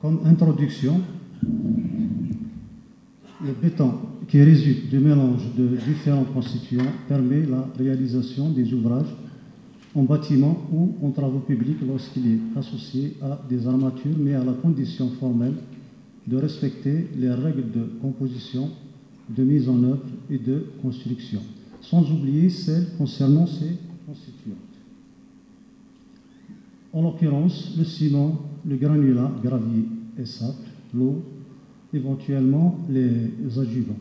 Comme introduction, le béton qui résulte du mélange de différents constituants permet la réalisation des ouvrages en bâtiment ou en travaux publics lorsqu'il est associé à des armatures, mais à la condition formelle de respecter les règles de composition, de mise en œuvre et de construction, sans oublier celles concernant ces constituants. En l'occurrence, le ciment, le granulat, gravier et sable, l'eau, éventuellement les adjuvants.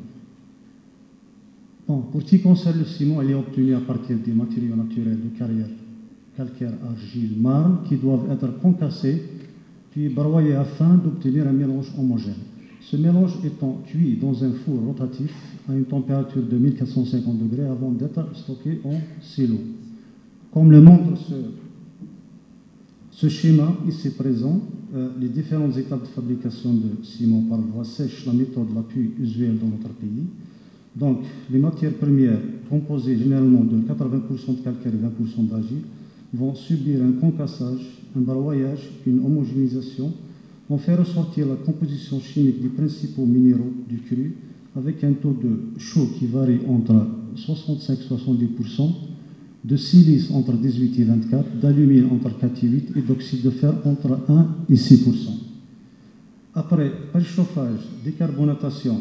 Bon, pour ce qui concerne le ciment, il est obtenu à partir des matériaux naturels de carrière, calcaire, argile, marne, qui doivent être concassés puis broyés afin d'obtenir un mélange homogène. Ce mélange étant cuit dans un four rotatif à une température de 1450 degrés avant d'être stocké en silo. Comme le montre ce schéma ici présent, les différentes étapes de fabrication de ciment par voie sèche, la méthode la plus usuelle dans notre pays. Donc, les matières premières, composées généralement de 80% de calcaire et 20% d'argile, vont subir un concassage, un broyage, une homogénéisation. On fait ressortir la composition chimique des principaux minéraux du cru avec un taux de chaux qui varie entre 65 et 70%, de silice entre 18 et 24, d'alumine entre 4 et 8 et d'oxyde de fer entre 1 et 6%. Après préchauffage, décarbonatation,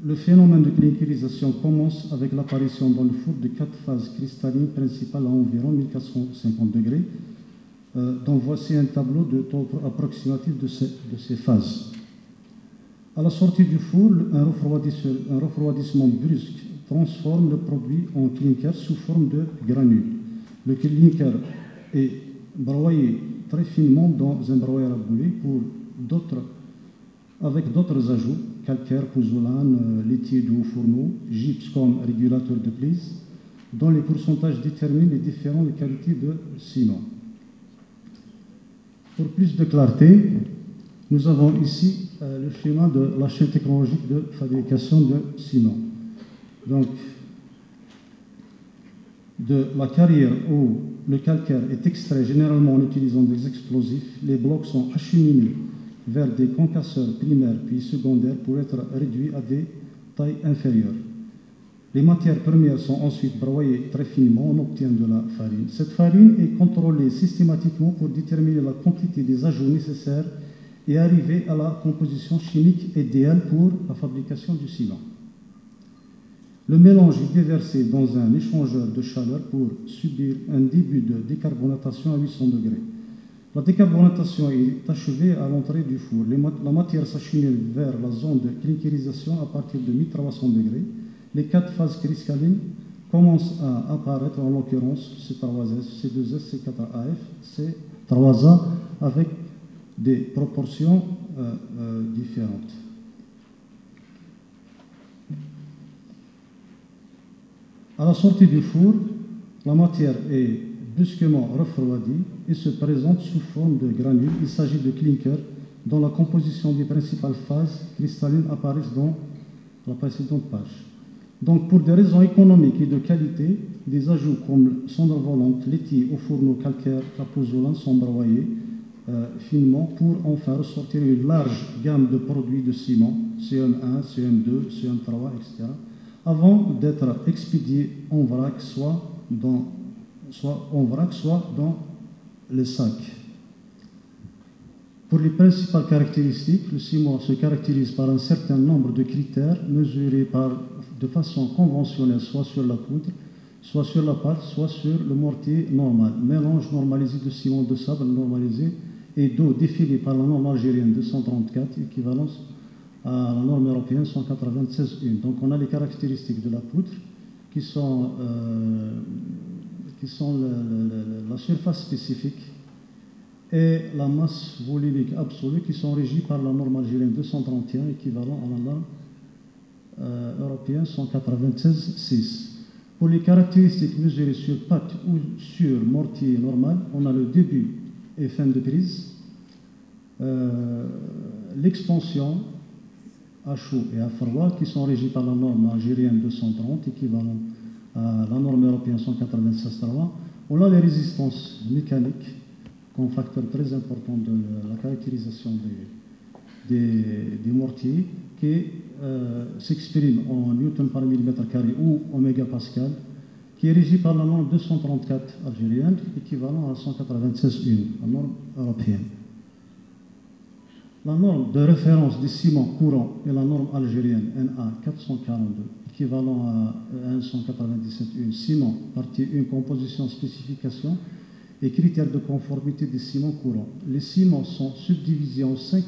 le phénomène de clinkerisation commence avec l'apparition dans le four de 4 phases cristallines principales à environ 1450 degrés. Donc voici un tableau de taux approximatif de ces phases. À la sortie du four, un refroidissement brusque transforme le produit en clinker sous forme de granules. Le clinker est broyé très finement dans un broyeur à boulet avec d'autres ajouts, calcaire, pouzzolane, laitier de haut fourneau, gypse comme régulateur de prise, dont les pourcentages déterminent les différentes qualités de ciment. Pour plus de clarté, nous avons ici le schéma de la chaîne technologique de fabrication de ciment. Donc, de la carrière où le calcaire est extrait généralement en utilisant des explosifs, les blocs sont acheminés vers des concasseurs primaires puis secondaires pour être réduits à des tailles inférieures. Les matières premières sont ensuite broyées très finement, on obtient de la farine. Cette farine est contrôlée systématiquement pour déterminer la quantité des ajouts nécessaires et arriver à la composition chimique idéale pour la fabrication du ciment. Le mélange est déversé dans un échangeur de chaleur pour subir un début de décarbonatation à 800 degrés. La décarbonatation est achevée à l'entrée du four. La matière s'achemine vers la zone de clinkerisation à partir de 1300 degrés. Les 4 phases cristallines commencent à apparaître, en l'occurrence C3S, C2S, C4AF, C3A, avec des proportions différentes. À la sortie du four, la matière est brusquement refroidie et se présente sous forme de granules. Il s'agit de clinker dont la composition des principales phases cristallines apparaissent dans la précédente page. Donc, pour des raisons économiques et de qualité, des ajouts comme cendre volante, laitier au fourneau calcaire, la pouzzolane sont broyés finement pour en faire ressortir une large gamme de produits de ciment, CM1, CM2, CM3, etc., avant d'être expédiés en vrac, soit dans les sacs. Pour les principales caractéristiques, le ciment se caractérise par un certain nombre de critères mesurés de façon conventionnelle, soit sur la poudre, soit sur la pâte, soit sur le mortier normal. Mélange normalisé de ciment de sable normalisé et d'eau défilée par la norme algérienne 234, équivalence à la norme européenne 196.1. Donc on a les caractéristiques de la poudre qui sont la surface spécifique et la masse volumique absolue qui sont régies par la norme algérienne 231, équivalent à la norme européenne 196.6. Pour les caractéristiques mesurées sur pâte ou sur mortier normal, on a le début et fin de prise, l'expansion à chaud et à froid qui sont régis par la norme algérienne 230, équivalent à la norme européenne 196.3. On a les résistances mécaniques comme facteur très important de la caractérisation des mortiers, qui s'exprime en newton par millimètre carré ou en mégapascal, qui est régi par la norme 234 algérienne, équivalent à 196.1, la norme européenne. La norme de référence des ciments courants est la norme algérienne NA 442, équivalent à 197.1, ciment, partie 1, composition, spécification et critères de conformité des ciments courants. Les ciments sont subdivisés en 5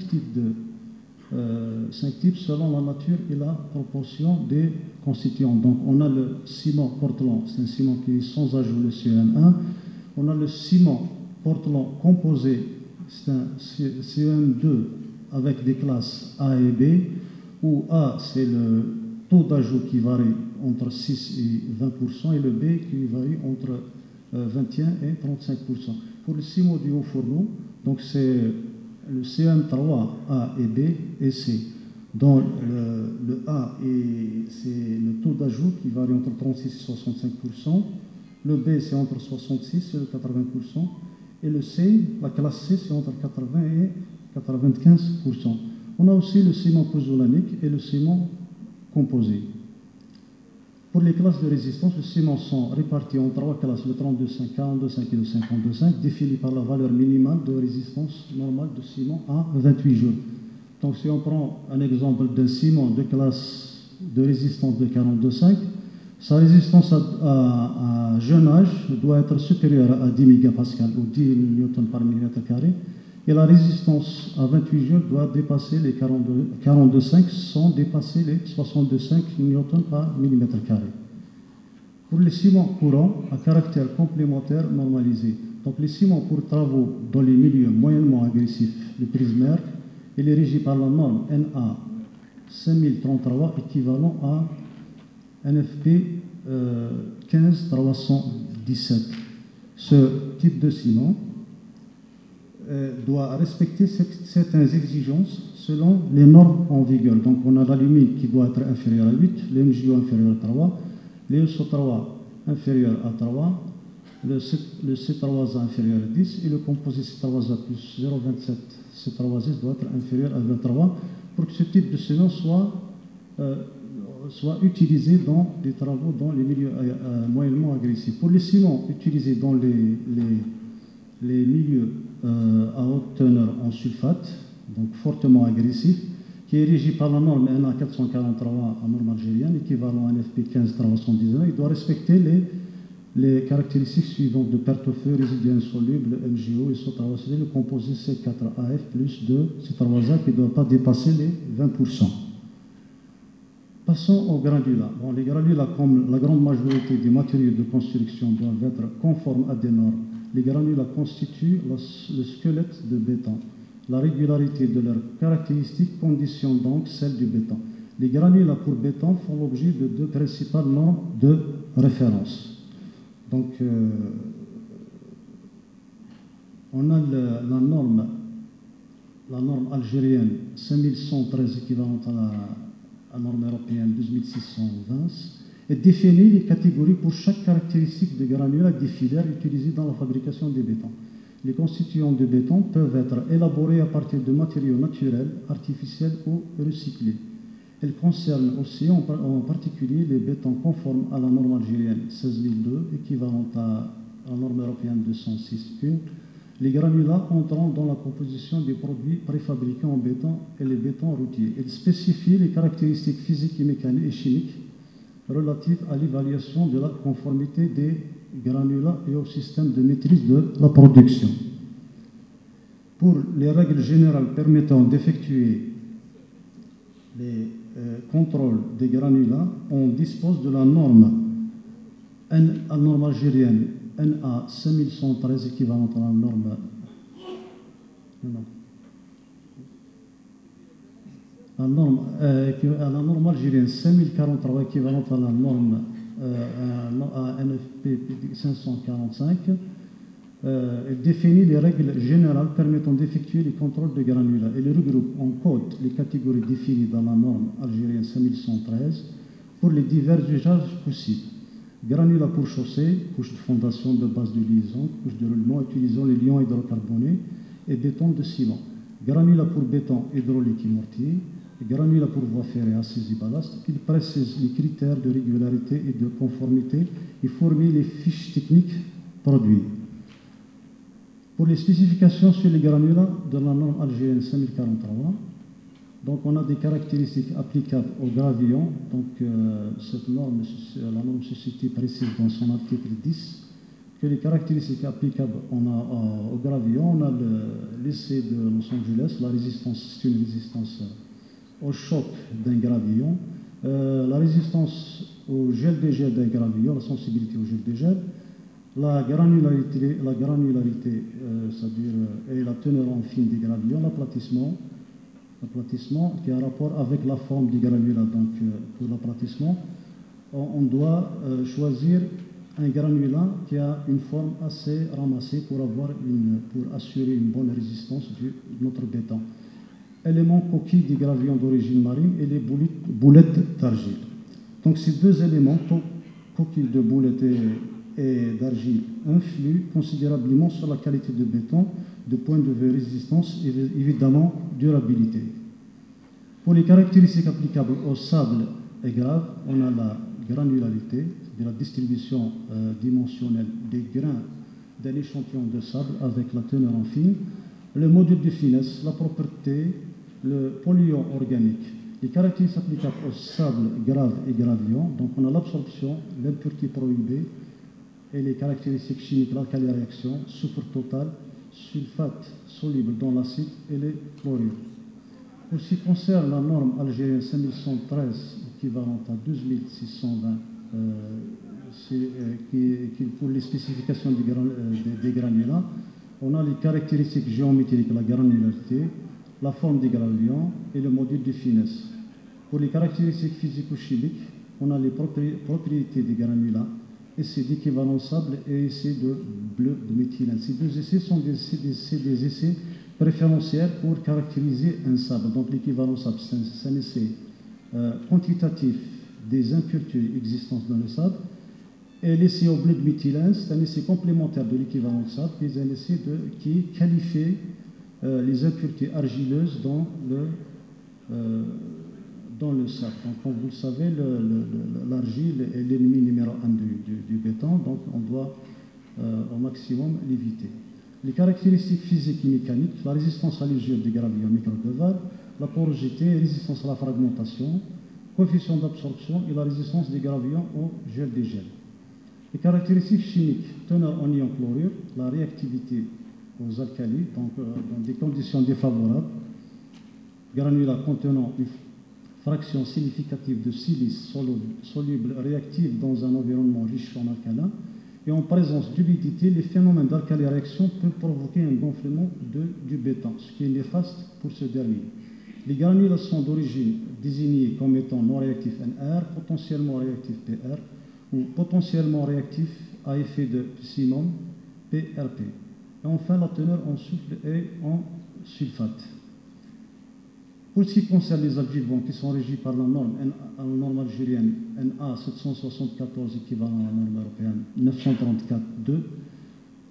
types selon la nature et la proportion des constituants. Donc on a le ciment Portland, c'est un ciment qui est sans ajout, le CEM1. On a le ciment Portland composé, c'est un CEM2 avec des classes A et B, où A c'est le taux d'ajout qui varie entre 6 et 20%, et le B qui varie entre 21 et 35%. Pour le ciment du haut fourneau, donc c'est le CM3A et B et C. Dans le A, c'est le taux d'ajout qui varie entre 36 et 65%. Le B, c'est entre 66 et 80%. Et le C, la classe C, c'est entre 80 et 95%. On a aussi le ciment pozzolanique et le ciment composé. Pour les classes de résistance, les ciments sont répartis en 3 classes, le 32,5, 42,5 et le 52,5, définis par la valeur minimale de résistance normale de ciment à 28 jours. Donc si on prend un exemple d'un ciment de classe de résistance de 42,5, sa résistance à jeune âge doit être supérieure à 10 mégapascal ou 10 newtons par millimètre carré, et la résistance à 28 jours doit dépasser les 42,5 sans dépasser les 62,5 newtons par millimètre carré. Pour les ciments courants à caractère complémentaire normalisé, donc les ciments pour travaux dans les milieux moyennement agressifs, le prismaire, il est régi par la norme NA 5033 équivalent à NFP 15317. Ce type de ciment doit respecter certaines exigences selon les normes en vigueur. Donc on a l'alumine qui doit être inférieur à 8, le MgO inférieur à 3, le SO3 inférieur à 3, le C3A inférieur à 10 et le composé C3A plus 0,27 C3S doit être inférieur à 23 pour que ce type de ciment soit utilisé dans des travaux dans les milieux moyennement agressifs. Pour les ciments utilisés dans les milieux à haute teneur en sulfate, donc fortement agressif, qui est régi par la norme NA 443 à norme algérienne, équivalent à NFP 15319, il doit respecter les caractéristiques suivantes de perte au feu, résidus insolubles, MgO et SO3, le composé C4AF plus 2 C3A qui ne doit pas dépasser les 20%. Passons aux granulats. Bon, les granulats, comme la grande majorité des matériaux de construction, doivent être conformes à des normes. Les granulats constituent le squelette de béton. La régularité de leurs caractéristiques conditionne donc celle du béton. Les granulats pour béton font l'objet de deux principales normes de référence. Donc, on a la norme algérienne 5113 équivalente à la norme européenne 12620 et définit les catégories pour chaque caractéristique de granulat des filières utilisées dans la fabrication des bétons. Les constituants de béton peuvent être élaborés à partir de matériaux naturels, artificiels ou recyclés. Elles concernent aussi en particulier les bétons conformes à la norme algérienne 16002, équivalente à la norme européenne 206.1, les granulats entrant dans la composition des produits préfabriqués en béton et les bétons routiers. Elles spécifient les caractéristiques physiques et mécaniques et chimiques relatives à l'évaluation de la conformité des granulats et au système de maîtrise de la production. Pour les règles générales permettant d'effectuer les contrôles des granulats, on dispose de la norme algérienne NA 5113 équivalente à la norme algérienne 5043 équivalente à la norme NFP 545. Elle définit les règles générales permettant d'effectuer les contrôles de granulats et les regroupe en code les catégories définies dans la norme algérienne 5113 pour les divers usages possibles. Granulat pour chaussée, couche de fondation, de base de liaison, couche de roulement utilisant les liants hydrocarbonés et béton de ciment. Granulat pour béton hydraulique et mortier. Granulat pour voie ferrée, assise et ballast. Il précise les critères de régularité et de conformité et fournit les fiches techniques produits. Pour les spécifications sur les granulats de la norme algérienne 5043, donc on a des caractéristiques applicables au gravillon. Donc cette norme, la norme société précise dans son article 10 que les caractéristiques applicables au gravillon, on a l'essai de Los Angeles, la résistance, c'est une résistance au choc d'un gravillon, la résistance au gel dégel d'un gravillon, la sensibilité au gel dégel, la granularité, c'est-à-dire et la teneur en fine des gravillons, l'aplatissement qui a un rapport avec la forme du granulat. Donc pour l'aplatissement, on doit choisir un granulat qui a une forme assez ramassée pour assurer une bonne résistance de notre béton. Éléments coquilles des gravillons d'origine marine et les boulettes d'argile. Donc ces deux éléments, coquilles de boulettes et d'argile, influent considérablement sur la qualité de béton de point de vue résistance et évidemment durabilité. Pour les caractéristiques applicables au sable et grave, on a la granularité, de la distribution dimensionnelle des grains d'un échantillon de sable avec la teneur en fine, le module de finesse, la propreté, le polluant organique. Les caractéristiques applicables au sable grave et gravillon, donc on a l'absorption, l'impureté prohibée et les caractéristiques chimiques, l'alcali réaction, soufre total, sulfate soluble dans l'acide et les chlorures. Pour ce qui concerne la norme algérienne 5113, équivalente à 12620, pour les spécifications des granulats, on a les caractéristiques géométriques, la granularité, la forme des gravillons et le module de finesse. Pour les caractéristiques physico-chimiques, on a les propriétés des granulats, essais d'équivalence sable et essais de bleu de méthylène. Ces deux essais sont des essais préférentiels pour caractériser un sable. Donc l'équivalence sable, c'est un essai quantitatif des impuretés existantes dans le sable. Et l'essai au bleu de méthylène, c'est un essai complémentaire de l'équivalence sable, qui est un essai qui qualifie les impuretés argileuses dans le sable. Donc, comme vous le savez, l'argile est l'ennemi numéro 1 du béton, donc on doit au maximum l'éviter. Les caractéristiques physiques et mécaniques, la résistance à l'usure des gravillons micro-deval, la porosité, résistance à la fragmentation, coefficient d'absorption et la résistance des gravillons au gel dégel. Les caractéristiques chimiques, teneur en ion chlorure, la réactivité aux alcalis, donc dans des conditions défavorables, granulat contenant une fraction significative de silice soluble réactive dans un environnement riche en alcalin, et en présence d'humidité, les phénomènes d'alcali-réaction peuvent provoquer un gonflement du béton, ce qui est néfaste pour ce dernier. Les granulats sont d'origine désignés comme étant non réactifs NR, potentiellement réactifs PR, ou potentiellement réactifs à effet de simum, PRP. Et enfin, la teneur en soufre et en sulfate. Pour ce qui concerne les adjuvants qui sont régis par la norme algérienne NA 774 équivalent à la norme européenne 934-2,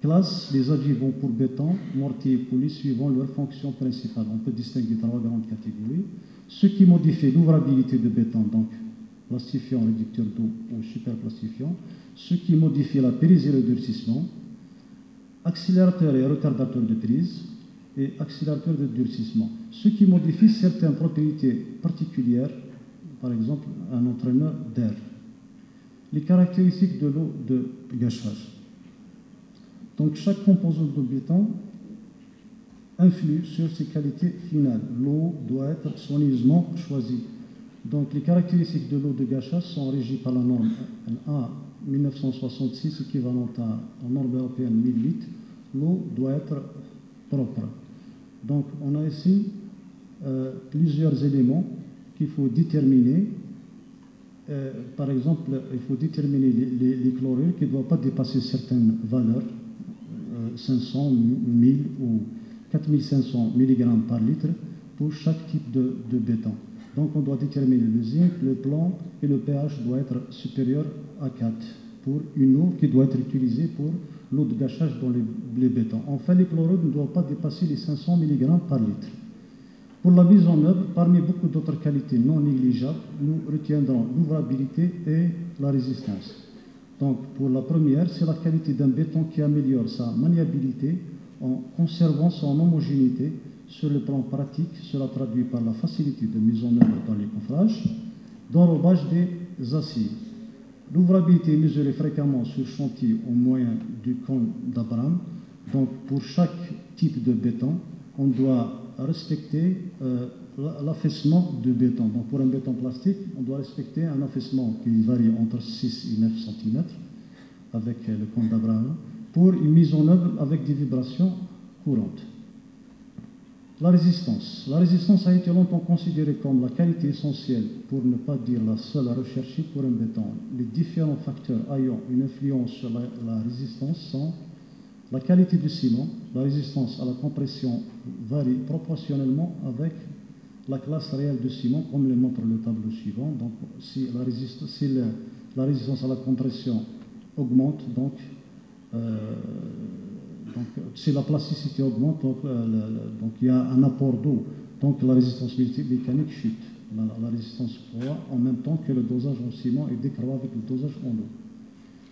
classe les adjuvants pour béton, mortier et poulie suivant leur fonction principale. On peut distinguer trois grandes catégories. Ce qui modifie l'ouvrabilité de béton, donc plastifiant, réducteur d'eau ou superplastifiant. Ce qui modifie la prise et le durcissement. Accélérateur et retardateur de prise et accélérateur de durcissement. Ce qui modifie certaines propriétés particulières, par exemple un entraîneur d'air. Les caractéristiques de l'eau de gâchage. Donc chaque composante de béton influe sur ses qualités finales. L'eau doit être soigneusement choisie. Donc les caractéristiques de l'eau de gâchage sont régies par la norme NA 1966 équivalente à la norme européenne 1008. L'eau doit être propre. Donc on a ici plusieurs éléments qu'il faut déterminer. Par exemple, il faut déterminer les chlorures qui ne doivent pas dépasser certaines valeurs, 500, 1000 ou 4500 mg par litre pour chaque type de béton. Donc on doit déterminer le zinc, le plomb et le pH doit être supérieur à 4 pour une eau qui doit être utilisée pour l'eau de gâchage dans les bétons. Enfin, les chlorures ne doivent pas dépasser les 500 mg par litre. Pour la mise en œuvre, parmi beaucoup d'autres qualités non négligeables, nous retiendrons l'ouvrabilité et la résistance. Donc, pour la première, c'est la qualité d'un béton qui améliore sa maniabilité en conservant son homogénéité. Sur le plan pratique, cela traduit par la facilité de mise en œuvre dans les coffrages, d'enrobage des aciers. L'ouvrabilité est mesurée fréquemment sur chantier au moyen du cône d'Abraham. Donc, pour chaque type de béton, on doit respecter l'affaissement de béton. Donc, pour un béton plastique, on doit respecter un affaissement qui varie entre 6 et 9 cm avec le cône d'Abraham pour une mise en œuvre avec des vibrations courantes. La résistance. La résistance a été longtemps considérée comme la qualité essentielle, pour ne pas dire la seule à rechercher pour un béton. Les différents facteurs ayant une influence sur la résistance sont la qualité du ciment. La résistance à la compression varie proportionnellement avec la classe réelle de ciment, comme le montre le tableau suivant. Donc, si la résistance à la compression augmente, donc si la plasticité augmente, donc il y a un apport d'eau, donc la résistance mécanique chute. La résistance croît en même temps que le dosage en ciment est décroît avec le dosage en eau.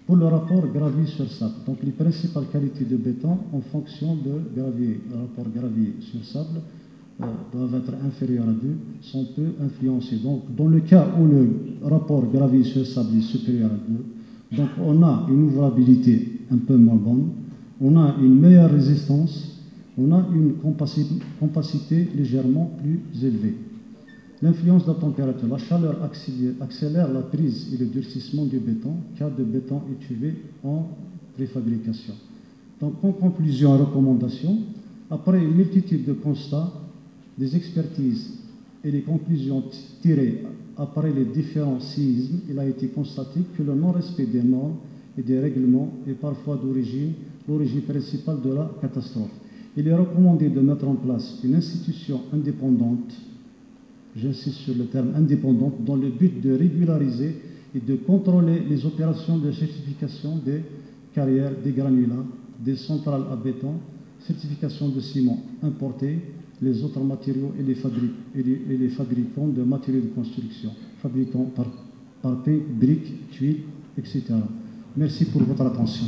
Pour le rapport gravier sur sable, donc les principales qualités de béton en fonction de gravier, le rapport gravier sur sable doivent être inférieurs à 2, sont peu influencés. Donc dans le cas où le rapport gravier sur sable est supérieur à 2, donc on a une ouvrabilité un peu moins bonne, on a une meilleure résistance, on a une compacité légèrement plus élevée. L'influence de la température. La chaleur accélère la prise et le durcissement du béton, car le béton est tuvé en préfabrication. Donc, en conclusion et recommandation, après une multitude de constats, des expertises et les conclusions tirées après les différents séismes, il a été constaté que le non-respect des normes et des règlements est parfois l'origine principale de la catastrophe. Il est recommandé de mettre en place une institution indépendante, j'insiste sur le terme indépendante, dans le but de régulariser et de contrôler les opérations de certification des carrières, des granulats, des centrales à béton, certification de ciment importé, les autres matériaux et les fabricants de matériaux de construction, fabricants par pain, briques, tuiles, etc. Merci pour votre attention.